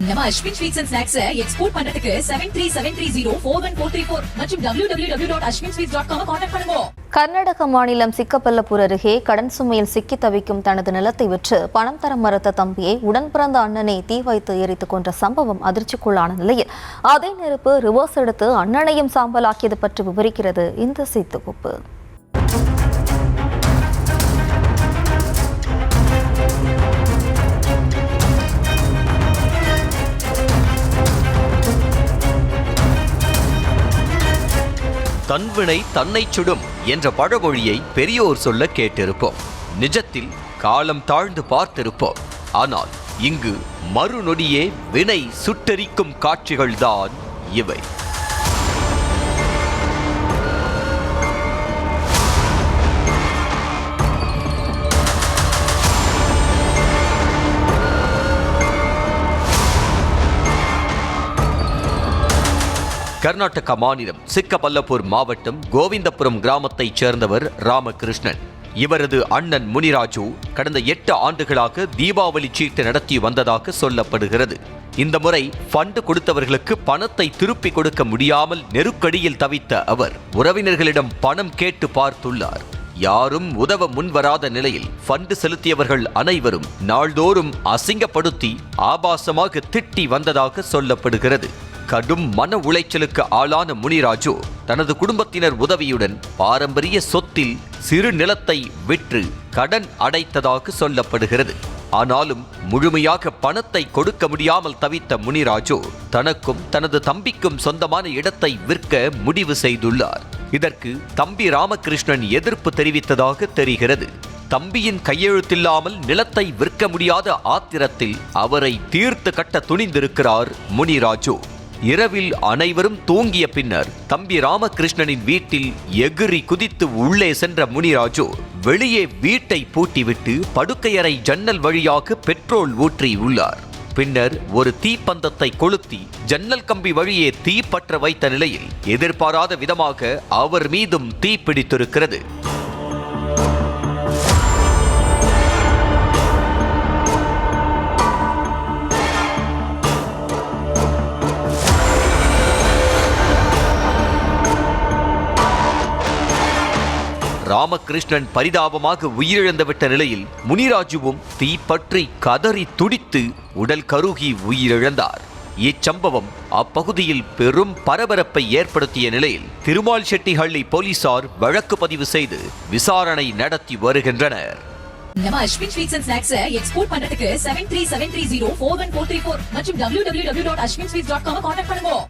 நம்ம Ashwin sweets and snacks export பண்றதுக்கு 7373041434 மற்றும் www.ashwinsweets.com கான்டாக்ட் பண்ணுங்க. கர்நாடக மாநிலம் சிக்கபல்லபூர் அருகே கடன் சுமையில் சிக்கி தவிக்கும் தனது நிலத்தை விற்று பணம் தர மறுத்த தம்பியை உடன் பிறந்த அண்ணனை தீ வைத்து எரித்துக் கொன்ற சம்பவம் அதிர்ச்சிக்குள்ளான நிலையில் அதே நெருப்பு ரிவர்ஸ் எடுத்து அண்ணனையும் சாம்பலாக்கியது பற்றி விவரிக்கிறது இந்த செய்தித்தொகுப்பு. தன்வினை தன்னை சுடும் என்ற பழமொழியை பெரியோர் சொல்ல கேட்டிருப்போம். நிஜத்தில் காலம் தாழ்ந்து பார்த்திருப்போம். ஆனால் இங்கு மறுநொடியே வினை சுட்டெரிக்கும் காட்சிகள்தான் இவை. கர்நாடக மாநிலம் சிக்கபல்லபூர் மாவட்டம் கோவிந்தபுரம் கிராமத்தைச் சேர்ந்தவர் ராமகிருஷ்ணன். இவரது அண்ணன் முனிராஜு கடந்த 8 ஆண்டுகளாக தீபாவளி சீட்டு நடத்தி வந்ததாக சொல்லப்படுகிறது. இந்த முறை ஃபண்டு கொடுத்தவர்களுக்கு பணத்தை திருப்பி கொடுக்க முடியாமல் நெருக்கடியில் தவித்த அவர் உறவினர்களிடம் பணம் கேட்டு பார்த்துள்ளார். யாரும் உதவ முன்வராத நிலையில் ஃபண்டு செலுத்தியவர்கள் அனைவரும் நாள்தோறும் அசிங்கப்படுத்தி ஆபாசமாக திட்டி வந்ததாக சொல்லப்படுகிறது. கடும் மன உளைச்சலுக்கு ஆளான முனிராஜு தனது குடும்பத்தினர் உதவியுடன் பாரம்பரிய சொத்தில் சிறு நிலத்தை விற்று கடன் அடைத்ததாக சொல்லப்படுகிறது. ஆனாலும் முழுமையாக பணத்தை கொடுக்க முடியாமல் தவித்த முனிராஜு தனக்கும் தனது தம்பிக்கும் சொந்தமான இடத்தை விற்க முடிவு செய்துள்ளார். இதற்கு தம்பி ராமகிருஷ்ணன் எதிர்ப்பு தெரிவித்ததாக தெரிகிறது. தம்பியின் கையெழுத்தில்லாமல் நிலத்தை விற்க முடியாத ஆத்திரத்தில் அவரை தீர்த்து கட்ட துணிந்திருக்கிறார் முனிராஜு. இரவில் அனைவரும் தூங்கிய பின்னர் தம்பி ராமகிருஷ்ணனின் வீட்டில் எகிரி குதித்து உள்ளே சென்ற முனிராஜு வெளியே வீட்டை பூட்டிவிட்டு படுக்கையறை ஜன்னல் வழியாக பெட்ரோல் ஊற்றி உள்ளார். பின்னர் ஒரு தீப்பந்தத்தை கொளுத்தி ஜன்னல் கம்பி வழியே தீ பற்ற வைத்த நிலையில் எதிர்பாராத விதமாக அவர் மீதும் தீ பிடித்திருக்கிறது. ராமகிருஷ்ணன் பரிதாபமாக உயிரிழந்துவிட்ட நிலையில் முனிராஜுவும் தீப்பற்றி கதறி துடித்து உடல் கருகி உயிரிழந்தார். இச்சம்பவம் அப்பகுதியில் பெரும் பரபரப்பை ஏற்படுத்திய நிலையில் திருமால் செட்டிஹள்ளி போலீசார் வழக்கு பதிவு செய்து விசாரணை நடத்தி வருகின்றனர். நம்ம Ashwin sweets and snacks export பண்றதுக்கு 7373041434 மற்றும் www.ashwinsweets.com கான்டாக்ட் பண்ணுங்க.